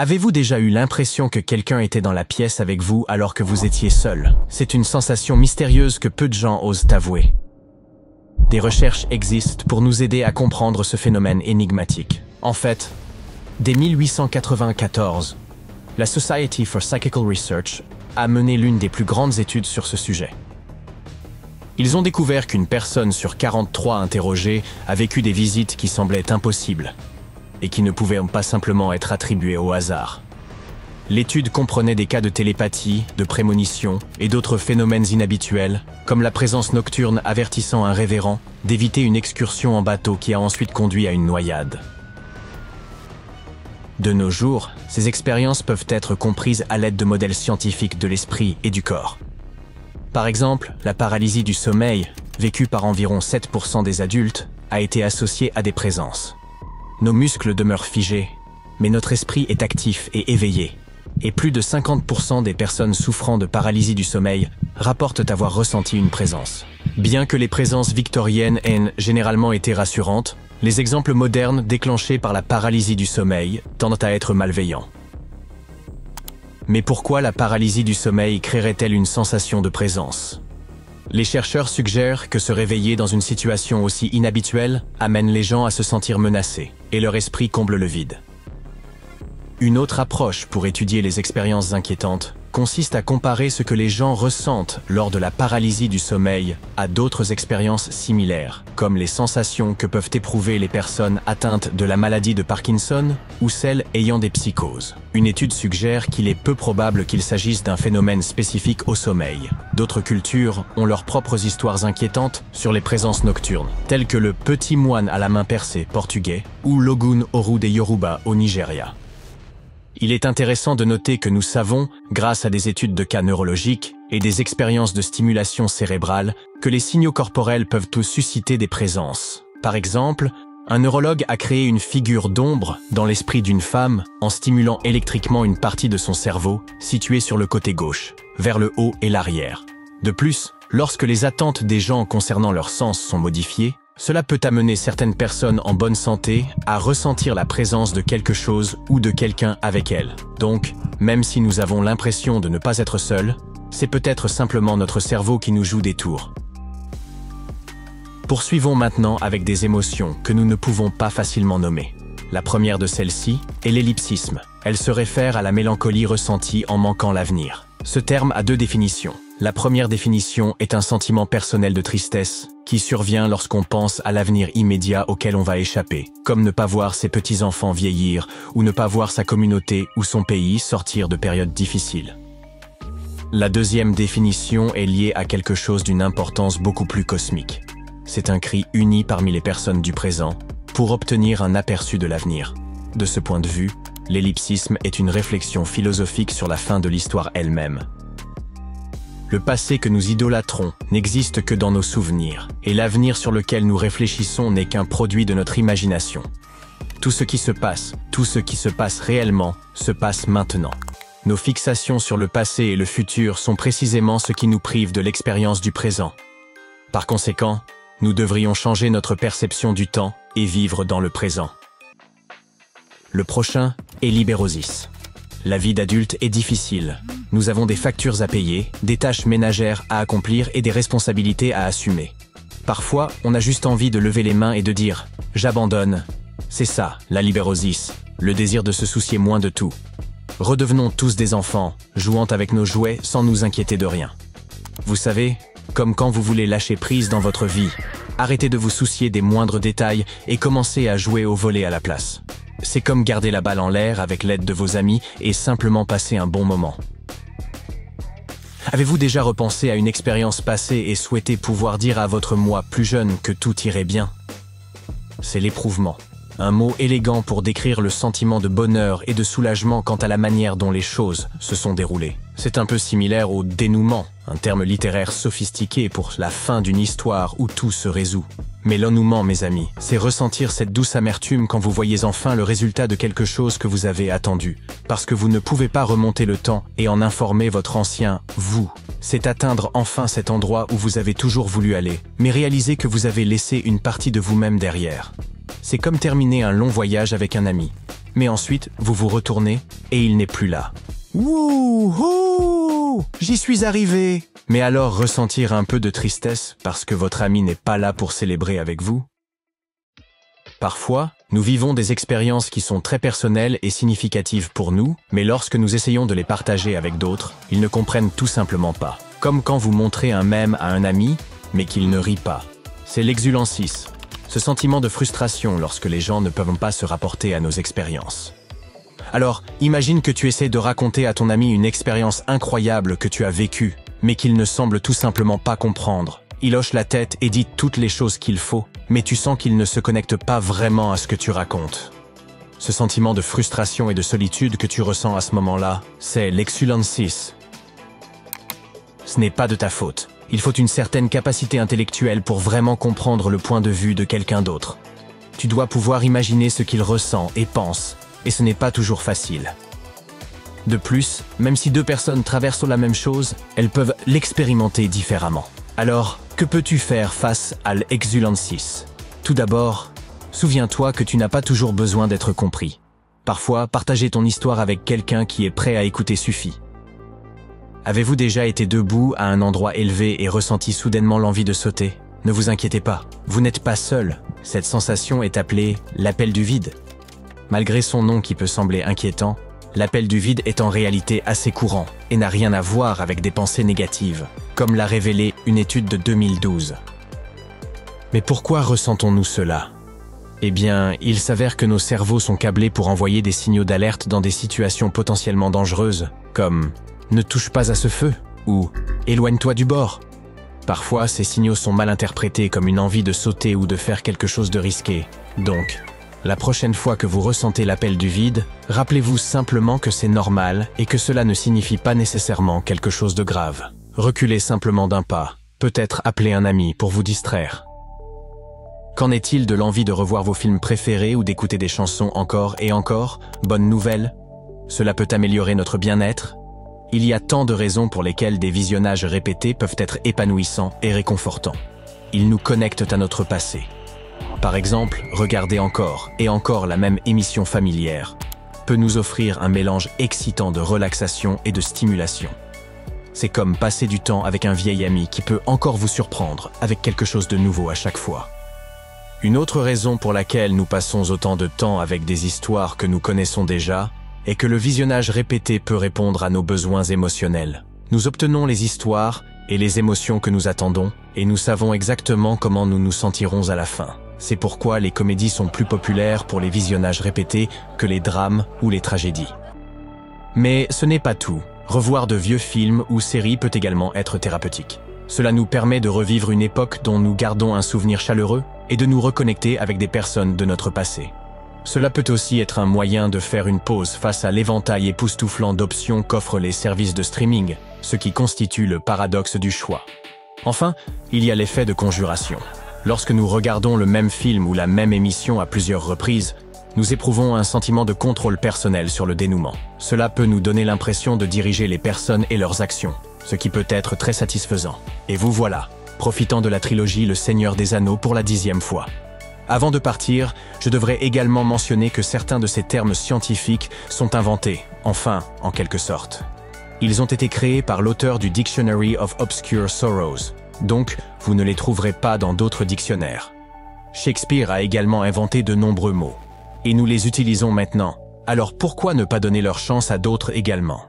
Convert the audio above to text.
Avez-vous déjà eu l'impression que quelqu'un était dans la pièce avec vous alors que vous étiez seul? C'est une sensation mystérieuse que peu de gens osent avouer. Des recherches existent pour nous aider à comprendre ce phénomène énigmatique. En fait, dès 1894, la Society for Psychical Research a mené l'une des plus grandes études sur ce sujet. Ils ont découvert qu'une personne sur 43 interrogées a vécu des visites qui semblaient impossibles et qui ne pouvaient pas simplement être attribuées au hasard. L'étude comprenait des cas de télépathie, de prémonition et d'autres phénomènes inhabituels, comme la présence nocturne avertissant un révérend d'éviter une excursion en bateau qui a ensuite conduit à une noyade. De nos jours, ces expériences peuvent être comprises à l'aide de modèles scientifiques de l'esprit et du corps. Par exemple, la paralysie du sommeil, vécue par environ 7% des adultes, a été associée à des présences. Nos muscles demeurent figés, mais notre esprit est actif et éveillé. Et plus de 50% des personnes souffrant de paralysie du sommeil rapportent avoir ressenti une présence. Bien que les présences victoriennes aient généralement été rassurantes, les exemples modernes déclenchés par la paralysie du sommeil tendent à être malveillants. Mais pourquoi la paralysie du sommeil créerait-elle une sensation de présence? Les chercheurs suggèrent que se réveiller dans une situation aussi inhabituelle amène les gens à se sentir menacés, et leur esprit comble le vide. Une autre approche pour étudier les expériences inquiétantes consiste à comparer ce que les gens ressentent lors de la paralysie du sommeil à d'autres expériences similaires, comme les sensations que peuvent éprouver les personnes atteintes de la maladie de Parkinson ou celles ayant des psychoses. Une étude suggère qu'il est peu probable qu'il s'agisse d'un phénomène spécifique au sommeil. D'autres cultures ont leurs propres histoires inquiétantes sur les présences nocturnes, telles que le petit moine à la main percée portugais ou l'Ogun Oru des Yoruba au Nigeria. Il est intéressant de noter que nous savons, grâce à des études de cas neurologiques et des expériences de stimulation cérébrale, que les signaux corporels peuvent tous susciter des présences. Par exemple, un neurologue a créé une figure d'ombre dans l'esprit d'une femme en stimulant électriquement une partie de son cerveau située sur le côté gauche, vers le haut et l'arrière. De plus, lorsque les attentes des gens concernant leurs sens sont modifiées, cela peut amener certaines personnes en bonne santé à ressentir la présence de quelque chose ou de quelqu'un avec elles. Donc, même si nous avons l'impression de ne pas être seuls, c'est peut-être simplement notre cerveau qui nous joue des tours. Poursuivons maintenant avec des émotions que nous ne pouvons pas facilement nommer. La première de celles-ci est l'ellipsisme. Elle se réfère à la mélancolie ressentie en manquant l'avenir. Ce terme a deux définitions. La première définition est un sentiment personnel de tristesse qui survient lorsqu'on pense à l'avenir immédiat auquel on va échapper, comme ne pas voir ses petits-enfants vieillir ou ne pas voir sa communauté ou son pays sortir de périodes difficiles. La deuxième définition est liée à quelque chose d'une importance beaucoup plus cosmique. C'est un cri uni parmi les personnes du présent pour obtenir un aperçu de l'avenir. De ce point de vue, l'ellipsisme est une réflexion philosophique sur la fin de l'histoire elle-même. Le passé que nous idolâtrons n'existe que dans nos souvenirs, et l'avenir sur lequel nous réfléchissons n'est qu'un produit de notre imagination. Tout ce qui se passe réellement, se passe maintenant. Nos fixations sur le passé et le futur sont précisément ce qui nous prive de l'expérience du présent. Par conséquent, nous devrions changer notre perception du temps et vivre dans le présent. Le prochain est l'hyberosis. La vie d'adulte est difficile. Nous avons des factures à payer, des tâches ménagères à accomplir et des responsabilités à assumer. Parfois, on a juste envie de lever les mains et de dire « j'abandonne ». C'est ça, la libérosis, le désir de se soucier moins de tout. Redevenons tous des enfants, jouant avec nos jouets sans nous inquiéter de rien. Vous savez, comme quand vous voulez lâcher prise dans votre vie, arrêtez de vous soucier des moindres détails et commencez à jouer au volley à la place. C'est comme garder la balle en l'air avec l'aide de vos amis et simplement passer un bon moment. Avez-vous déjà repensé à une expérience passée et souhaité pouvoir dire à votre moi plus jeune que tout irait bien? C'est l'éprouvement. Un mot élégant pour décrire le sentiment de bonheur et de soulagement quant à la manière dont les choses se sont déroulées. C'est un peu similaire au dénouement, un terme littéraire sophistiqué pour la fin d'une histoire où tout se résout. Mais l'ennouement, mes amis, c'est ressentir cette douce amertume quand vous voyez enfin le résultat de quelque chose que vous avez attendu, parce que vous ne pouvez pas remonter le temps et en informer votre ancien « vous ». C'est atteindre enfin cet endroit où vous avez toujours voulu aller, mais réaliser que vous avez laissé une partie de vous-même derrière. C'est comme terminer un long voyage avec un ami. Mais ensuite, vous vous retournez et il n'est plus là. Wouhou! J'y suis arrivé! Mais alors ressentir un peu de tristesse parce que votre ami n'est pas là pour célébrer avec vous? Parfois, nous vivons des expériences qui sont très personnelles et significatives pour nous, mais lorsque nous essayons de les partager avec d'autres, ils ne comprennent tout simplement pas. Comme quand vous montrez un mème à un ami, mais qu'il ne rit pas. C'est l'exulensis, ce sentiment de frustration lorsque les gens ne peuvent pas se rapporter à nos expériences. Alors, imagine que tu essaies de raconter à ton ami une expérience incroyable que tu as vécue, mais qu'il ne semble tout simplement pas comprendre. Il hoche la tête et dit toutes les choses qu'il faut, mais tu sens qu'il ne se connecte pas vraiment à ce que tu racontes. Ce sentiment de frustration et de solitude que tu ressens à ce moment-là, c'est l'exulensis. Ce n'est pas de ta faute. Il faut une certaine capacité intellectuelle pour vraiment comprendre le point de vue de quelqu'un d'autre. Tu dois pouvoir imaginer ce qu'il ressent et pense, et ce n'est pas toujours facile. De plus, même si deux personnes traversent la même chose, elles peuvent l'expérimenter différemment. Alors, que peux-tu faire face à l'exulensis? Tout d'abord, souviens-toi que tu n'as pas toujours besoin d'être compris. Parfois, partager ton histoire avec quelqu'un qui est prêt à écouter suffit. Avez-vous déjà été debout à un endroit élevé et ressenti soudainement l'envie de sauter? Ne vous inquiétez pas, vous n'êtes pas seul. Cette sensation est appelée l'appel du vide. Malgré son nom qui peut sembler inquiétant, l'appel du vide est en réalité assez courant et n'a rien à voir avec des pensées négatives, comme l'a révélé une étude de 2012. Mais pourquoi ressentons-nous cela? Eh bien, il s'avère que nos cerveaux sont câblés pour envoyer des signaux d'alerte dans des situations potentiellement dangereuses, comme « ne touche pas à ce feu » ou « éloigne-toi du bord ». Parfois, ces signaux sont mal interprétés comme une envie de sauter ou de faire quelque chose de risqué. Donc, la prochaine fois que vous ressentez l'appel du vide, rappelez-vous simplement que c'est normal et que cela ne signifie pas nécessairement quelque chose de grave. Reculez simplement d'un pas, peut-être appeler un ami pour vous distraire. Qu'en est-il de l'envie de revoir vos films préférés ou d'écouter des chansons encore et encore? Bonne nouvelle, cela peut améliorer notre bien-être. Il y a tant de raisons pour lesquelles des visionnages répétés peuvent être épanouissants et réconfortants. Ils nous connectent à notre passé. Par exemple, regarder encore et encore la même émission familière peut nous offrir un mélange excitant de relaxation et de stimulation. C'est comme passer du temps avec un vieil ami qui peut encore vous surprendre avec quelque chose de nouveau à chaque fois. Une autre raison pour laquelle nous passons autant de temps avec des histoires que nous connaissons déjà est que le visionnage répété peut répondre à nos besoins émotionnels. Nous obtenons les histoires et les émotions que nous attendons, et nous savons exactement comment nous nous sentirons à la fin. C'est pourquoi les comédies sont plus populaires pour les visionnages répétés que les drames ou les tragédies. Mais ce n'est pas tout. Revoir de vieux films ou séries peut également être thérapeutique. Cela nous permet de revivre une époque dont nous gardons un souvenir chaleureux et de nous reconnecter avec des personnes de notre passé. Cela peut aussi être un moyen de faire une pause face à l'éventail époustouflant d'options qu'offrent les services de streaming, ce qui constitue le paradoxe du choix. Enfin, il y a l'effet de conjuration. Lorsque nous regardons le même film ou la même émission à plusieurs reprises, nous éprouvons un sentiment de contrôle personnel sur le dénouement. Cela peut nous donner l'impression de diriger les personnes et leurs actions, ce qui peut être très satisfaisant. Et vous voilà, profitant de la trilogie Le Seigneur des Anneaux pour la 10e fois. Avant de partir, je devrais également mentionner que certains de ces termes scientifiques sont inventés, enfin, en quelque sorte. Ils ont été créés par l'auteur du Dictionary of Obscure Sorrows, donc vous ne les trouverez pas dans d'autres dictionnaires. Shakespeare a également inventé de nombreux mots, et nous les utilisons maintenant, alors pourquoi ne pas donner leur chance à d'autres également ?